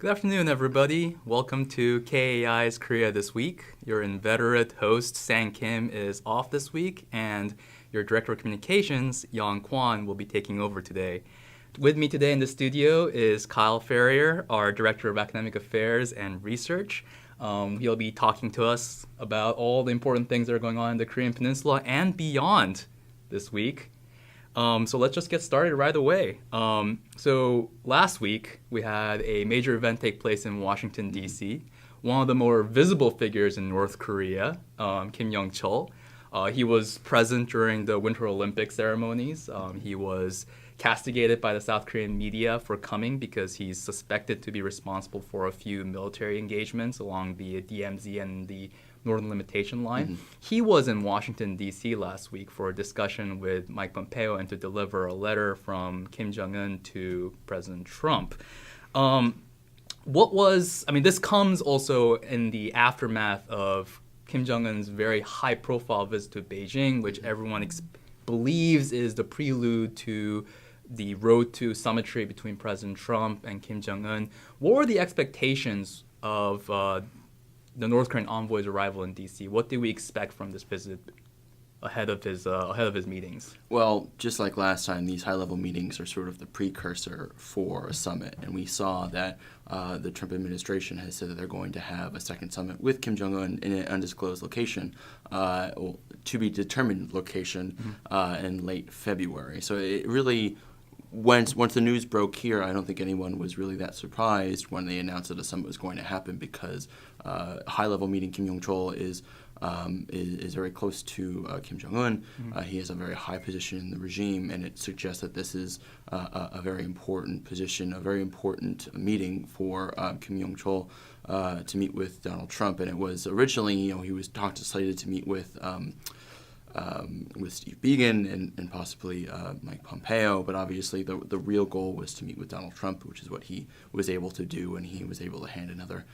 Good afternoon, everybody. Welcome to KAI's Korea This Week. Your inveterate host, Sang Kim, is off this week, and your Director of Communications, Yong Kwon, will be taking over today. With me today in the studio is Kyle Ferrier, our Director of Academic Affairs and Research. He'll be talking to us about all the important things that are going on in the Korean Peninsula and beyond this week. So let's just get started right away. So last week, we had a major event take place in Washington, D.C. One of the more visible figures in North Korea, Kim Yong-chol. He was present during the Winter Olympic ceremonies. He was castigated by the South Korean media for coming because he's suspected to be responsible for a few military engagements along the DMZ and the Northern Limitation Line. Mm-hmm. He was in Washington, D.C. last week for a discussion with Mike Pompeo and to deliver a letter from Kim Jong-un to President Trump. This comes also in the aftermath of Kim Jong-un's very high-profile visit to Beijing, which everyone believes is the prelude to the road to symmetry between President Trump and Kim Jong-un. What were the expectations of the North Korean envoy's arrival in D.C.? What did we expect from this visit ahead of his meetings? Well, just like last time, these high-level meetings are sort of the precursor for a summit, and we saw that the Trump administration has said that they're going to have a second summit with Kim Jong-un in an undisclosed location, to be determined location, in late February. So it really, once the news broke here, I don't think anyone was really that surprised when they announced that a summit was going to happen because high-level meeting Kim Yong-chol is very close to Kim Jong-un. He has a very high position in the regime, and it suggests that this is a very important position, a very important meeting for Kim Yong-chol to meet with Donald Trump. And it was originally, he was slated to meet with Steve Biegun and possibly Mike Pompeo, but obviously the real goal was to meet with Donald Trump, which is what he was able to do, and he was able to hand another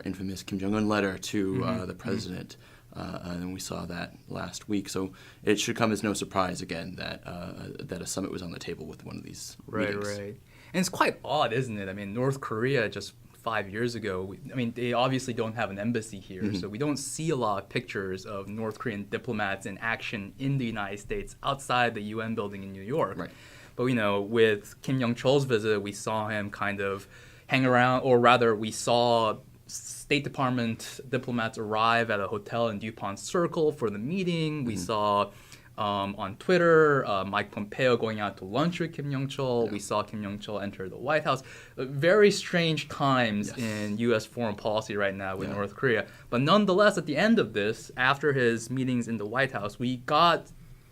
infamous Kim Jong-un letter to the president, and we saw that last week. So it should come as no surprise again that a summit was on the table with one of these meetings. Right. And it's quite odd, isn't it? I mean, North Korea just 5 years ago, they obviously don't have an embassy here, so we don't see a lot of pictures of North Korean diplomats in action in the United States outside the UN building in New York. Right. But, with Kim Yong-chol's visit, we saw him kind of hang around, or rather, we saw State Department diplomats arrive at a hotel in DuPont Circle for the meeting. We saw on Twitter, Mike Pompeo going out to lunch with Kim Yong-chol. Yeah. We saw Kim Yong-chol enter the White House. Very strange times in U.S. foreign policy right now with North Korea. But nonetheless, at the end of this, after his meetings in the White House, we got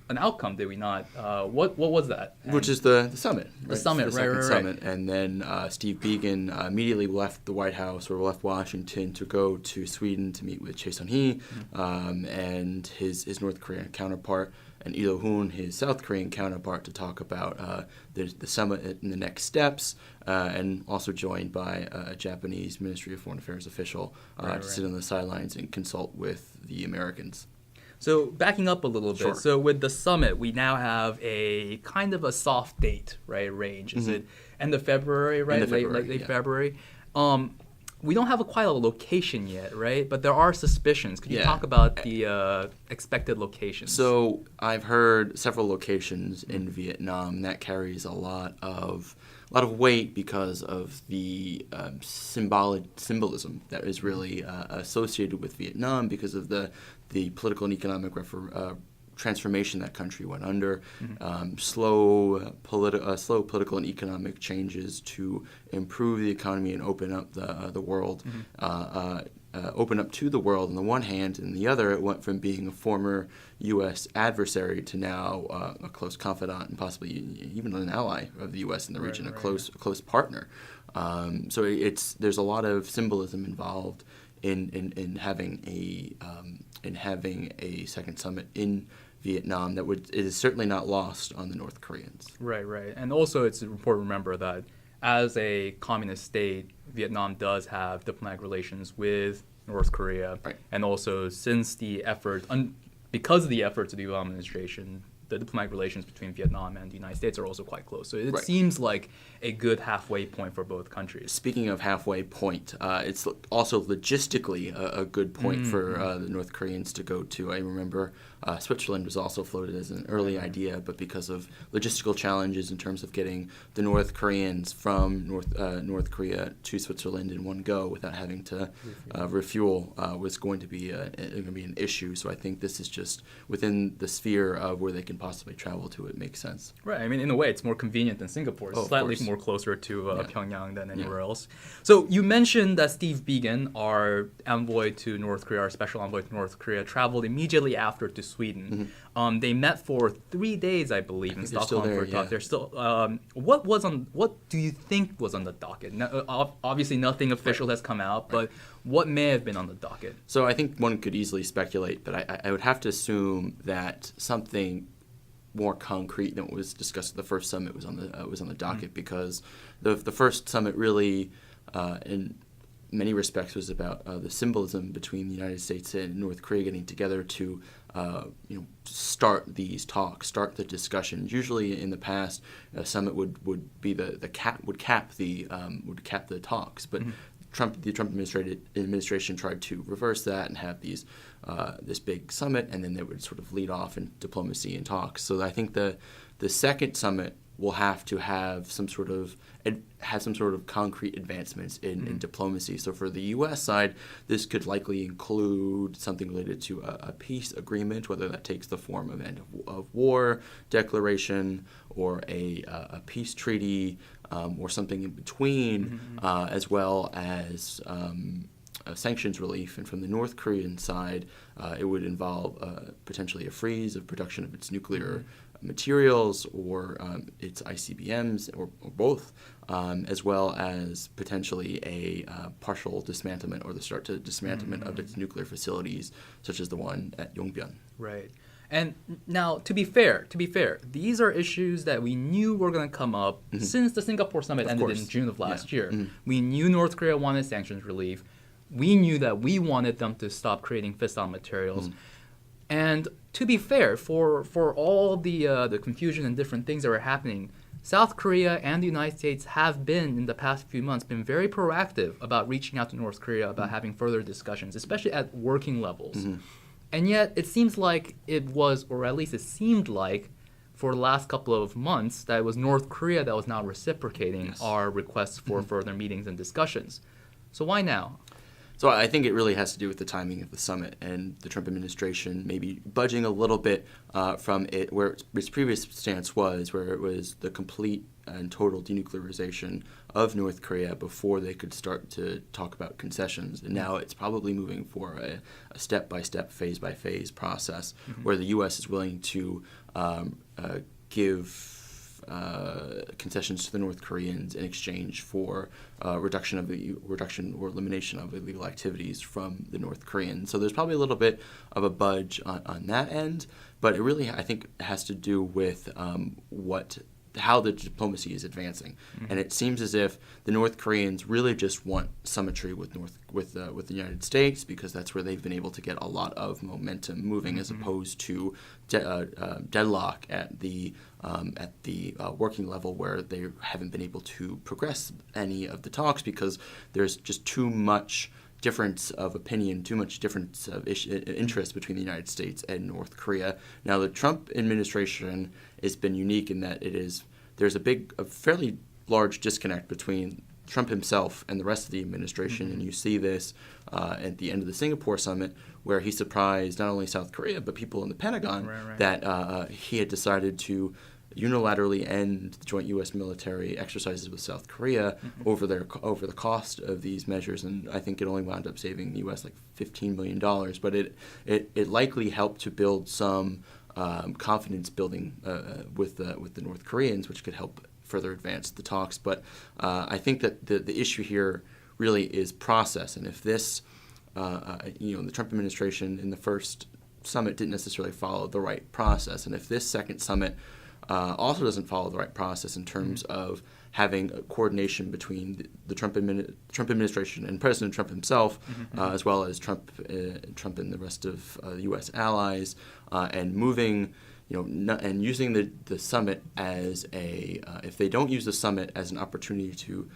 an outcome, did we not? What was that? Which is the summit. The summit, the second summit. And then Steve Biegun immediately left the White House or left Washington to go to Sweden to meet with Choi Sun-hee and his North Korean counterpart, and Lee Do-hoon, his South Korean counterpart, to talk about the summit and the next steps, and also joined by a Japanese Ministry of Foreign Affairs official to sit on the sidelines and consult with the Americans. So backing up a little bit, Sure. So with the summit, we now have a kind of a soft date, right, range. Is it end of February, right? Late February. We don't have quite a location yet, right? But there are suspicions. Could you talk about the expected locations? So I've heard several locations in Vietnam. That carries a lot of weight because of the symbolism that is really associated with Vietnam because of the political and economic transformation that country went under, slow political and economic changes to improve the economy and open up the world, open up to the world on the one hand, and the other, it went from being a former U.S. adversary to now a close confidant and possibly even an ally of the U.S. in the region, a close partner. So there's a lot of symbolism involved in having a second summit in Vietnam it is certainly not lost on the North Koreans. Right. And also it's important to remember that as a communist state, Vietnam does have diplomatic relations with North Korea. Right. And also since because of the efforts of the Obama administration, the diplomatic relations between Vietnam and the United States are also quite close. So it Right. seems like a good halfway point for both countries. Speaking of halfway point, it's also logistically a good point for the North Koreans to go to. I remember Switzerland was also floated as an early idea, but because of logistical challenges in terms of getting the North Koreans from North Korea to Switzerland in one go without having to refuel was going to be an issue. So I think this is just within the sphere of where they can possibly travel to. It makes sense. Right. I mean, in a way, it's more convenient than Singapore. It's Oh, of slightly course. more closer to Pyongyang than anywhere Yeah. else. So you mentioned that Steve Biegun, our envoy to North Korea, our special envoy to North Korea, traveled immediately after to Sweden. They met for 3 days, I believe, in think they're still Stockholm for a there, talk. yeah. They're still. What do you think was on the docket? Obviously, nothing official has come out, but what may have been on the docket? So I think one could easily speculate, but I would have to assume that something more concrete than what was discussed at the first summit was on the docket, because the first summit really, in many respects, was about the symbolism between the United States and North Korea getting together to start these talks, start the discussions. Usually, in the past, a summit would be the cap the talks, but the Trump administration tried to reverse that and have this big summit, and then they would sort of lead off in diplomacy and talks. So I think the second summit will have to have some sort of concrete advancements in diplomacy. So for the U.S. side, this could likely include something related to a peace agreement, whether that takes the form of end of war declaration or a peace treaty or something in between, as well as sanctions relief. And from the North Korean side, it would involve potentially a freeze of production of its nuclear materials or its ICBMs or both, as well as potentially a partial dismantlement or the start to dismantlement of its nuclear facilities, such as the one at Yongbyon. Right. And now, to be fair, these are issues that we knew were going to come up since the Singapore summit ended in June of last year. We knew North Korea wanted sanctions relief. We knew that we wanted them to stop creating fissile materials. And to be fair, for all the confusion and different things that were happening, South Korea and the United States have been, in the past few months, been very proactive about reaching out to North Korea, about having further discussions, especially at working levels. And yet, it seems like it was, or at least it seemed like, for the last couple of months, that it was North Korea that was now reciprocating our requests for further meetings and discussions. So why now? So I think it really has to do with the timing of the summit and the Trump administration maybe budging a little bit from it where its previous stance was, where it was the complete and total denuclearization of North Korea before they could start to talk about concessions. And now it's probably moving for a step-by-step, phase-by-phase process where the U.S. is willing to give concessions to the North Koreans in exchange for reduction or elimination of illegal activities from the North Koreans. So there's probably a little bit of a budge on that end, but it really, I think, has to do with how the diplomacy is advancing. And it seems as if the North Koreans really just want symmetry with the United States, because that's where they've been able to get a lot of momentum moving, as opposed to deadlock at the working level, where they haven't been able to progress any of the talks because there's just too much difference of opinion, too much difference of interest between the United States and North Korea. Now, the Trump administration has been unique in that there's a fairly large disconnect between Trump himself and the rest of the administration, and you see this at the end of the Singapore summit, where he surprised not only South Korea but people in the Pentagon that he had decided to unilaterally end the joint U.S. military exercises with South Korea over the cost of these measures, and I think it only wound up saving the U.S. like $15 million. But it likely helped to build some confidence building with the North Koreans, which could help further advance the talks. But I think that the issue here really is process, and if this, the Trump administration in the first summit didn't necessarily follow the right process, and if this second summit also doesn't follow the right process in terms of having a coordination between the Trump administration and President Trump himself, as well as Trump and the rest of the U.S. allies, and moving and using the summit as if they don't use the summit as an opportunity to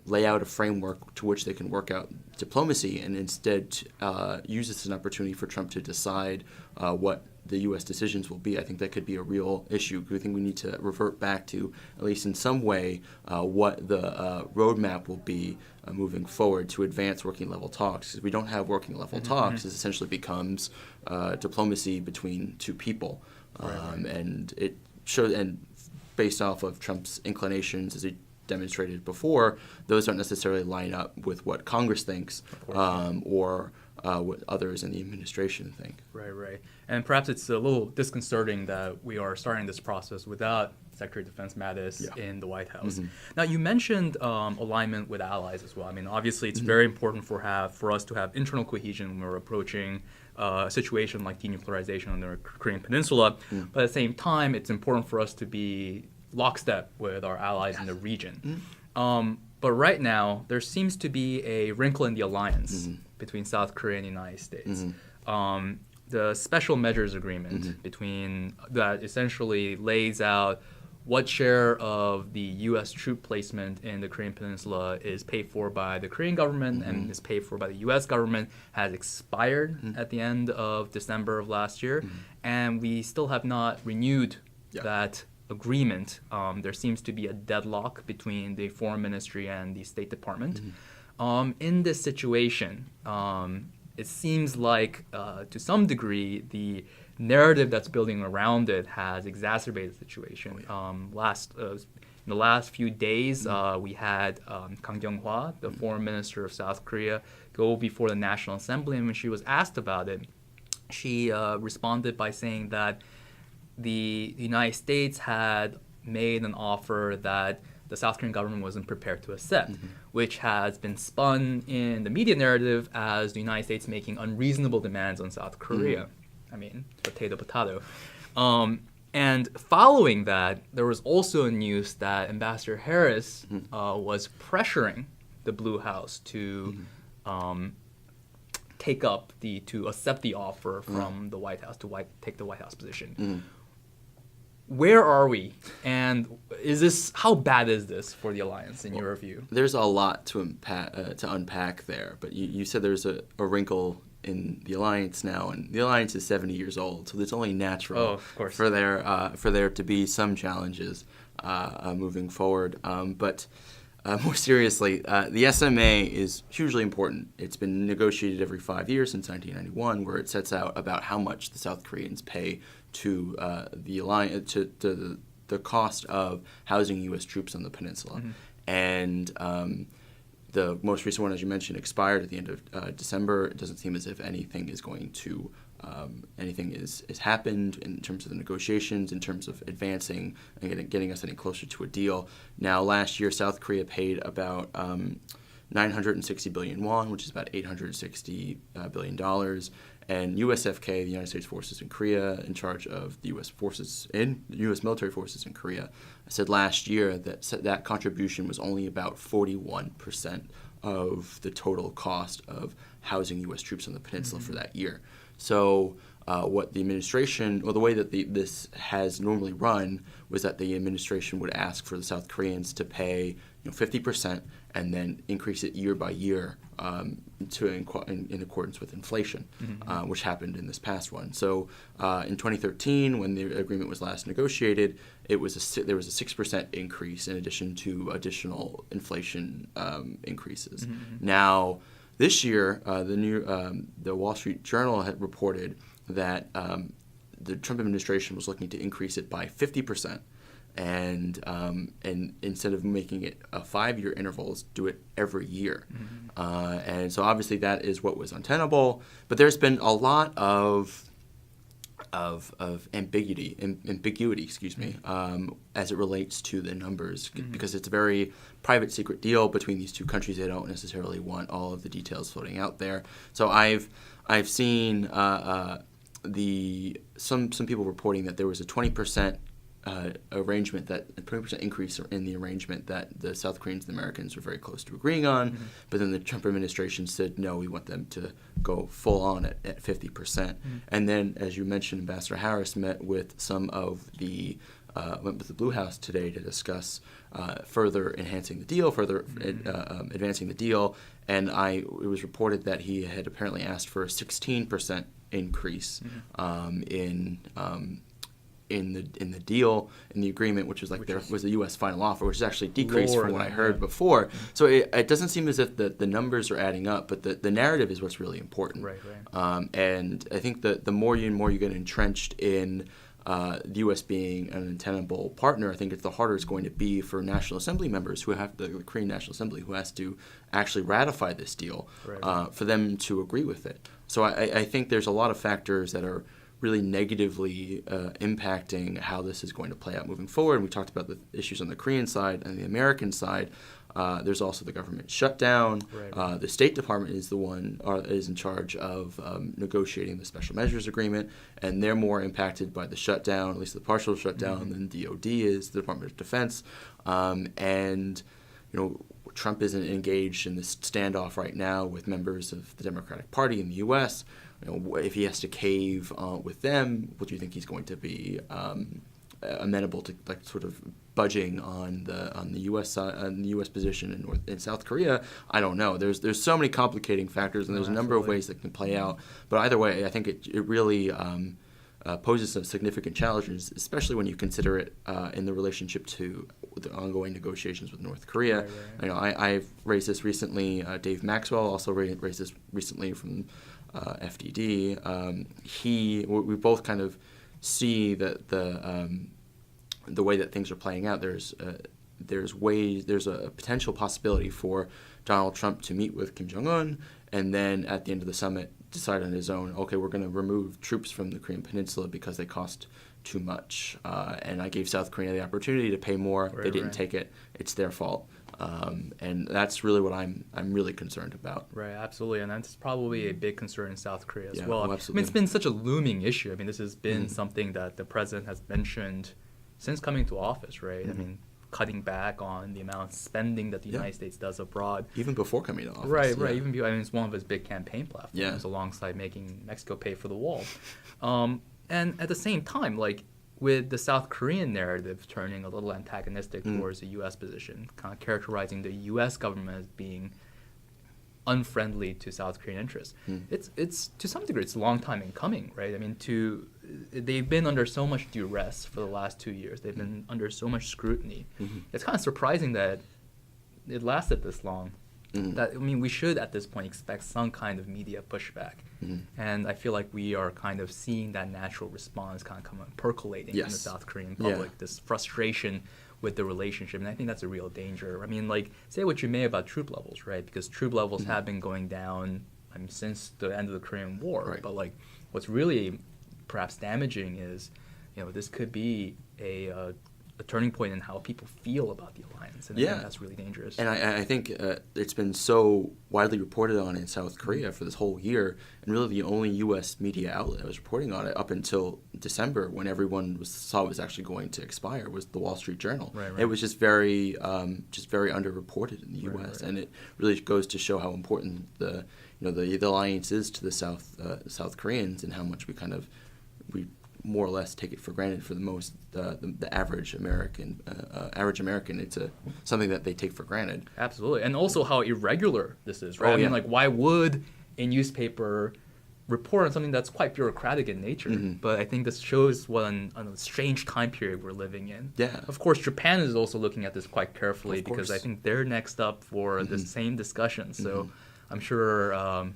lay out a framework to which they can work out diplomacy, and instead use this as an opportunity for Trump to decide what the U.S. decisions will be, I think that could be a real issue. I think we need to revert back to, at least in some way, what the roadmap will be moving forward to advance working level talks. If we don't have working level talks, it essentially becomes diplomacy between two people. And it shows, and based off of Trump's inclinations, as he demonstrated before, those don't necessarily line up with what Congress thinks or what others in the administration think. Right. And perhaps it's a little disconcerting that we are starting this process without Secretary of Defense Mattis in the White House. Now, you mentioned alignment with allies as well. I mean, obviously, it's very important for us to have internal cohesion when we're approaching a situation like denuclearization on the Korean Peninsula. But at the same time, it's important for us to be lockstep with our allies in the region. But right now, there seems to be a wrinkle in the alliance between South Korea and the United States. The Special Measures Agreement between that essentially lays out what share of the U.S. troop placement in the Korean Peninsula is paid for by the Korean government and is paid for by the U.S. government has expired at the end of December of last year, and we still have not renewed that agreement. There seems to be a deadlock between the Foreign Ministry and the State Department. In this situation, it seems like, to some degree, the narrative that's building around it has exacerbated the situation. In the last few days, we had Kang Kyung-hwa, the Foreign Minister of South Korea, go before the National Assembly, and when she was asked about it, she responded by saying that the United States had made an offer that the South Korean government wasn't prepared to accept, which has been spun in the media narrative as the United States making unreasonable demands on South Korea. I mean, potato. And following that, there was also news that Ambassador Harris was pressuring the Blue House to to accept the offer from the White House, to take the White House position. Where are we? And how bad is this for the alliance in your view? There's a lot to unpack there, but you said there's a wrinkle in the alliance now, and the alliance is 70 years old, so it's only natural for there to be some challenges moving forward. But more seriously, the SMA is hugely important. It's been negotiated every 5 years since 1991, where it sets out about how much the South Koreans pay to the alliance, to the cost of housing U.S. troops on the peninsula. And the most recent one, as you mentioned, expired at the end of December. It doesn't seem as if anything is going to anything is happened in terms of the negotiations, in terms of advancing and getting us any closer to a deal. Now, last year, South Korea paid about 960 billion won, which is about $860 billion. And USFK, the United States Forces in Korea, in charge of the U.S. military forces in Korea, said last year that that contribution was only about 41% of the total cost of housing U.S. troops on the peninsula for that year. So what the administration, or the way that this has normally run, was that the administration would ask for the South Koreans to pay 50% and then increase it year by year in accordance with inflation, which happened in this past one. So in 2013, when the agreement was last negotiated, there was a 6% increase in addition to additional inflation increases. Now, this year, the Wall Street Journal had reported that the Trump administration was looking to increase it by 50%. And instead of making it a 5-year intervals, do it every year. And so obviously that is what was untenable. But there's been a lot of ambiguity, as it relates to the numbers, because it's a very private, secret deal between these two countries. They don't necessarily want all of the details floating out there. So I've seen some people reporting that there was a 20% arrangement, that a 20% increase in the arrangement that the South Koreans and the Americans were very close to agreeing on. But then the Trump administration said, no, we want them to go full on at 50%. And then, as you mentioned, Ambassador Harris met with some of the went with the Blue House today to discuss further enhancing the deal, advancing the deal. And it was reported that he had apparently asked for a 16% increase in the deal, in the agreement, which was was the U.S. final offer, which is actually decreased from what I heard before. So it doesn't seem as if the numbers are adding up, but the narrative is what's really important. Right. And I think that the more you get entrenched in the U.S. being an untenable partner, I think the harder it's going to be for National Assembly members the Korean National Assembly, who has to actually ratify this deal, for them to agree with it. So I think there's a lot of factors that are really negatively impacting how this is going to play out moving forward. And we talked about the issues on the Korean side and the American side. There's also the government shutdown. The State Department is in charge of negotiating the special measures agreement, and they're more impacted by the shutdown, at least the partial shutdown, than DOD is, the Department of Defense. And Trump isn't engaged in this standoff right now with members of the Democratic Party in the U.S. If he has to cave with them, would you think he's going to be amenable to sort of budging on the U.S. side, on the U.S. position in South Korea? I don't know. There's so many complicating factors, and there's a number of ways that can play out. But either way, I think it really poses some significant challenges, especially when you consider it in the relationship to the ongoing negotiations with North Korea. I've raised this recently. Dave Maxwell also raised this recently from FDD. We both kind of see that the way that things are playing out. There's a potential possibility for Donald Trump to meet with Kim Jong-un, and then at the end of the summit decide on his own, okay, we're going to remove troops from the Korean Peninsula because they cost too much. And I gave South Korea the opportunity to pay more. They didn't take it. It's their fault. And that's really what I'm really concerned about. Right, absolutely. And that's probably a big concern in South Korea as well. Absolutely. I mean, it's been such a looming issue. I mean, this has been something that the president has mentioned since coming to office, right? I mean, cutting back on the amount of spending that the United States does abroad. Even before coming to office. Right. Even before, it's one of his big campaign platforms, Yeah. alongside making Mexico pay for the wall. And at the same time, with the South Korean narrative turning a little antagonistic towards the U.S. position, kind of characterizing the U.S. government as being unfriendly to South Korean interests. It's to some degree, it's a long time in coming, right? I mean, they've been under so much duress for the last 2 years. They've been under so much scrutiny. It's kind of surprising that it lasted this long. We should at this point expect some kind of media pushback, and I feel like we are kind of seeing that natural response kind of percolating in the South Korean public. This frustration with the relationship, and I think that's a real danger. I mean, say what you may about troop levels, right? Because troop levels have been going down since the end of the Korean War. But what's really perhaps damaging is, this could be a turning point in how people feel about the alliance, and I think that's really dangerous. And I think it's been so widely reported on in South Korea for this whole year, and really the only U.S. media outlet that was reporting on it up until December, when everyone saw it was actually going to expire, was the Wall Street Journal. It was just very underreported in the U.S., and it really goes to show how important the alliance is to the South Koreans, and how much we more or less take it for granted for the average American. It's something that they take for granted. Absolutely, and also how irregular this is, right? Why would a newspaper report on something that's quite bureaucratic in nature? But I think this shows what a strange time period we're living in. Of course, Japan is also looking at this quite carefully, because I think they're next up for the same discussion. So I'm sure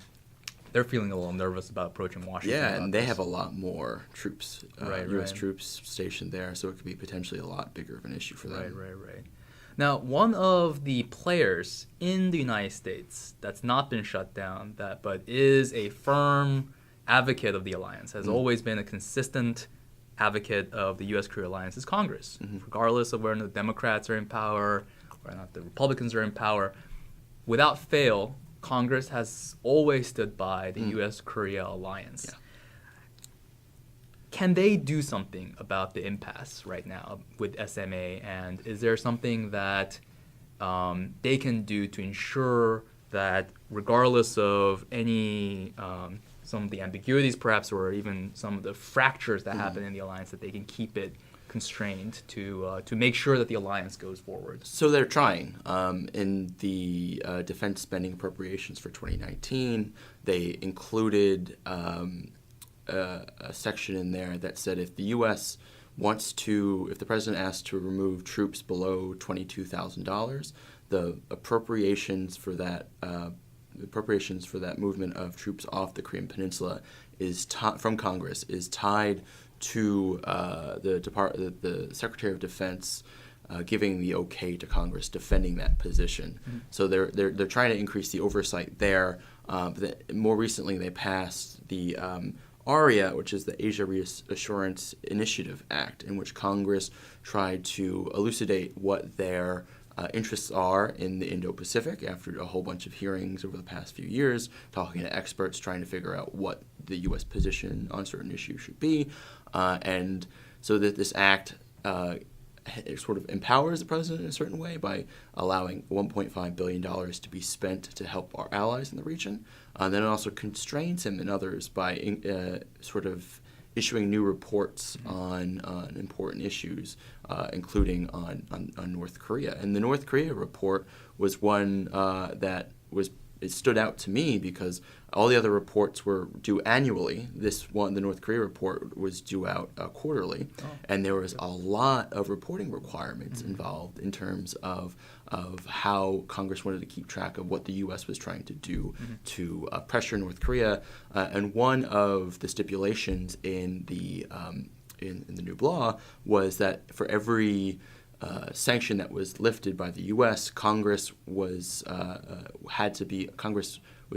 they're feeling a little nervous about approaching Washington. And they have a lot more troops, U.S. troops stationed there, so it could be potentially a lot bigger of an issue for them. Right. Now, one of the players in the United States that's not been shut down, but is a firm advocate of the alliance, has always been a consistent advocate of the U.S. Korea alliance, is Congress. Regardless of whether the Democrats are in power or not the Republicans are in power, without fail, Congress has always stood by the U.S. Korea alliance. can they do something about the impasse right now with SMA? And is there something that they can do to ensure that regardless of any some of the ambiguities perhaps, or even some of the fractures that happen in the alliance, that they can keep it constrained to make sure that the alliance goes forward? So they're trying. In the defense spending appropriations for 2019, they included a section in there that said if the U.S. if the president asks to remove troops below $22,000, the appropriations for that movement of troops off the Korean Peninsula from Congress is tied to the Secretary of Defense giving the okay to Congress defending that position. Mm-hmm. So they're trying to increase the oversight there. But more recently, they passed the ARIA, which is the Asia Reassurance Initiative Act, in which Congress tried to elucidate what their interests are in the Indo-Pacific after a whole bunch of hearings over the past few years, talking to experts, trying to figure out what the U.S. position on certain issues should be. And so that this act it sort of empowers the president in a certain way by allowing $1.5 billion to be spent to help our allies in the region. Then it also constrains him and others by sort of issuing new reports on important issues, including on North Korea. And the North Korea report was one it stood out to me because all the other reports were due annually. This one, the North Korea report, was due out quarterly, and there was a lot of reporting requirements involved in terms of how Congress wanted to keep track of what the U.S. was trying to do to pressure North Korea. And one of the stipulations in the new law was that for every sanction that was lifted by the U.S., Congress was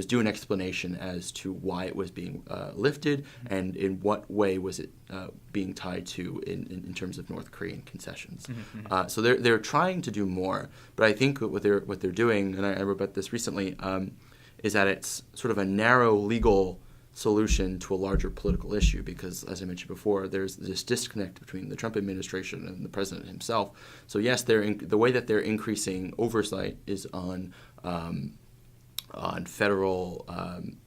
due an explanation as to why it was being lifted and in what way was it being tied to in terms of North Korean concessions. So they're trying to do more, but I think what they're doing, and I wrote about this recently, is that it's sort of a narrow legal solution to a larger political issue because, as I mentioned before, there's this disconnect between the Trump administration and the president himself. So yes, the way that they're increasing oversight is on federal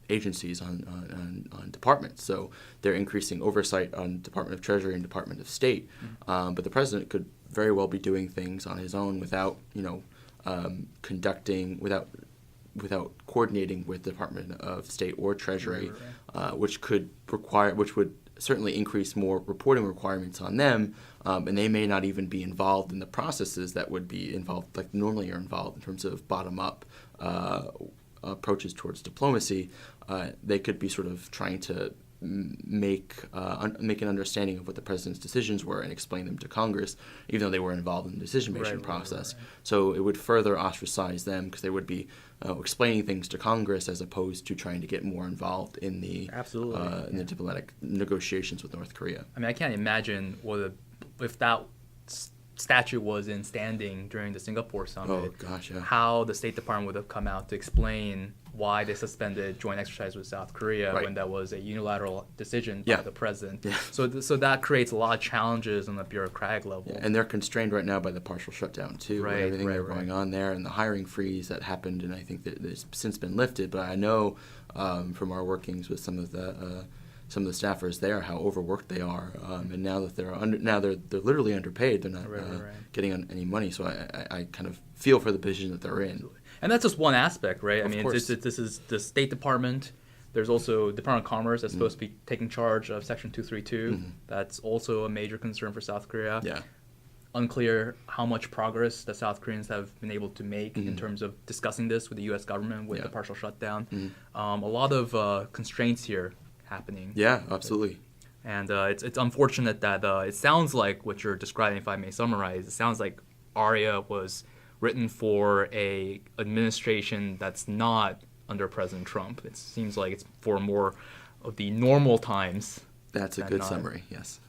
agencies, on departments. So they're increasing oversight on Department of Treasury and Department of State. But the president could very well be doing things on his own without coordinating with the Department of State or Treasury, which would certainly increase more reporting requirements on them, and they may not even be involved in the processes that would be involved, like normally are involved in terms of bottom-up approaches towards diplomacy. They could be sort of trying to make an understanding of what the president's decisions were and explain them to Congress, even though they were involved in the decision-making process. Right. So it would further ostracize them because they would be explaining things to Congress as opposed to trying to get more involved in the the diplomatic negotiations with North Korea. I mean, I can't imagine if that statute was in standing during the Singapore summit, how the State Department would have come out to explain why they suspended joint exercise with South Korea when that was a unilateral decision by the president. Yeah. So that creates a lot of challenges on the bureaucratic level. Yeah, and they're constrained right now by the partial shutdown too, with everything that's going on there, and the hiring freeze that happened, and I think that it's since been lifted. But I know from our workings with some of the staffers there how overworked they are, and now that they're literally underpaid. They're not getting any money. So I kind of feel for the position that they're in. And that's just one aspect, right? Of course. This is the State Department. There's also Department of Commerce that's supposed to be taking charge of Section 232. That's also a major concern for South Korea. Yeah. Unclear how much progress the South Koreans have been able to make in terms of discussing this with the U.S. government with the partial shutdown. A lot of constraints here happening. Yeah, absolutely. And it's unfortunate that it sounds like what you're describing, if I may summarize, it sounds like ARIA was written for a administration that's not under President Trump. It seems like it's for more of the normal times. That's a good summary, yes.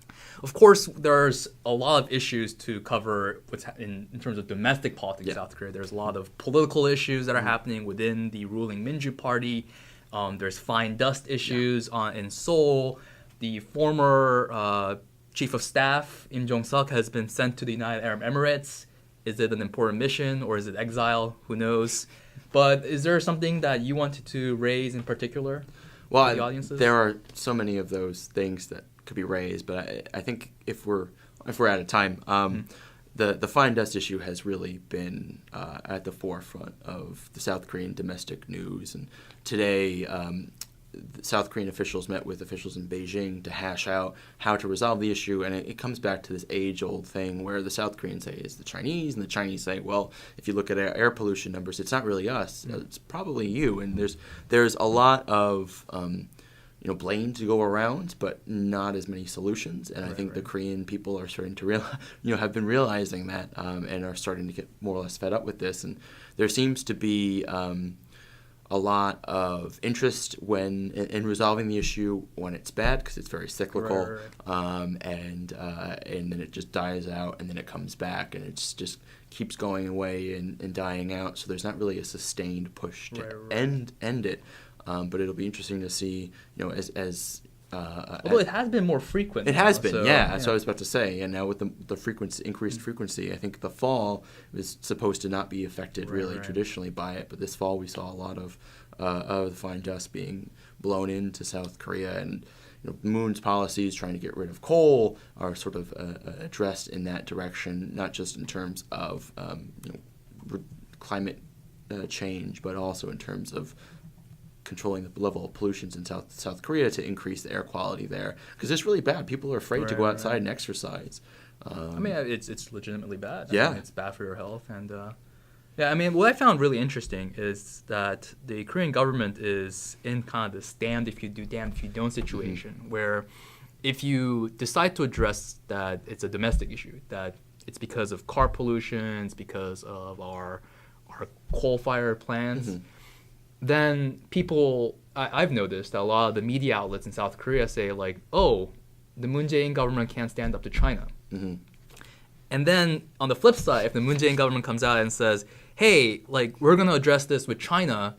Of course, there's a lot of issues to cover in terms of domestic politics in South Korea. There's a lot of political issues that are happening within the ruling Minju Party. There's fine dust issues in Seoul. the former chief of staff, Im Jong-suk, has been sent to the United Arab Emirates. Is it an important mission or is it exile? Who knows? But is there something that you wanted to raise in particular for the audiences? There are so many of those things that could be raised, but I think if we're out of time, the fine dust issue has really been at the forefront of the South Korean domestic news. And today, South Korean officials met with officials in Beijing to hash out how to resolve the issue, and it comes back to this age-old thing where the South Koreans say it's the Chinese, and the Chinese say, well, if you look at air pollution numbers, it's not really us, it's probably you. And there's a lot of blame to go around, but not as many solutions. And I think the Korean people are starting to have been realizing that, and are starting to get more or less fed up with this. And there seems to be a lot of interest in resolving the issue when it's bad, because it's very cyclical, and then it just dies out, and then it comes back, and it just keeps going away and dying out. So there's not really a sustained push to end it. But it'll be interesting to see, although it has been more frequent. It has been, That's what I was about to say. And now with the increased frequency, I think the fall was supposed to not be affected traditionally by it. But this fall we saw a lot of the fine dust being blown into South Korea, and Moon's policies trying to get rid of coal are sort of addressed in that direction, not just in terms of climate change, but also in terms of controlling the level of pollutions in South Korea to increase the air quality there, because it's really bad. People are afraid to go outside and exercise. It's legitimately bad. It's bad for your health. And what I found really interesting is that the Korean government is in kind of this damned if you do, damned if you don't situation, where if you decide to address that it's a domestic issue, that it's because of car pollution, it's because of our coal-fired plants, then people, I've noticed that a lot of the media outlets in South Korea say like, oh, the Moon Jae-in government can't stand up to China. And then on the flip side, if the Moon Jae-in government comes out and says, hey, like, we're going to address this with China,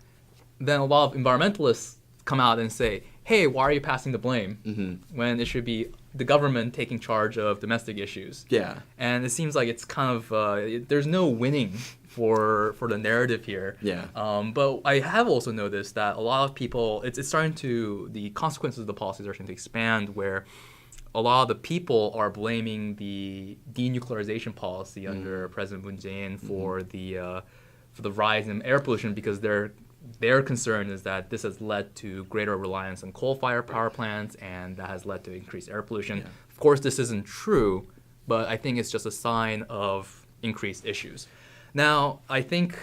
then a lot of environmentalists come out and say, hey, why are you passing the blame when it should be the government taking charge of domestic issues? Yeah. And it seems like it's kind of, there's no winning for the narrative here. Yeah. But I have also noticed that a lot of people, it's starting to, the consequences of the policies are starting to expand, where a lot of the people are blaming the denuclearization policy under President Moon Jae-in for the rise in air pollution, because their concern is that this has led to greater reliance on coal-fired power plants, and that has led to increased air pollution. Yeah. Of course, this isn't true, but I think it's just a sign of increased issues. Now, I think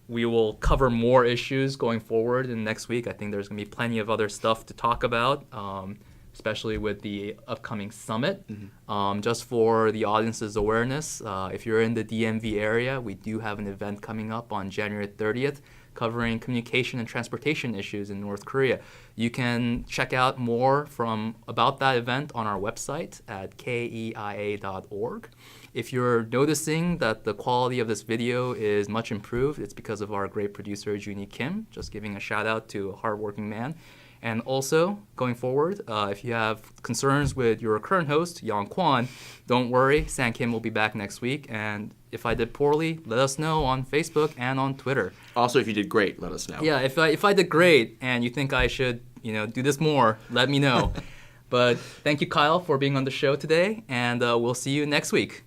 we will cover more issues going forward in next week. I think there's going to be plenty of other stuff to talk about, especially with the upcoming summit. Just for the audience's awareness, if you're in the DMV area, we do have an event coming up on January 30th covering communication and transportation issues in North Korea. You can check out more about that event on our website at keia.org. If you're noticing that the quality of this video is much improved, it's because of our great producer, Junie Kim. Just giving a shout out to a hardworking man. And also, going forward, if you have concerns with your current host, Yong Kwon, don't worry, San Kim will be back next week. And if I did poorly, let us know on Facebook and on Twitter. Also, if you did great, let us know. Yeah, if I did great and you think I should, do this more, let me know. But thank you, Kyle, for being on the show today, and we'll see you next week.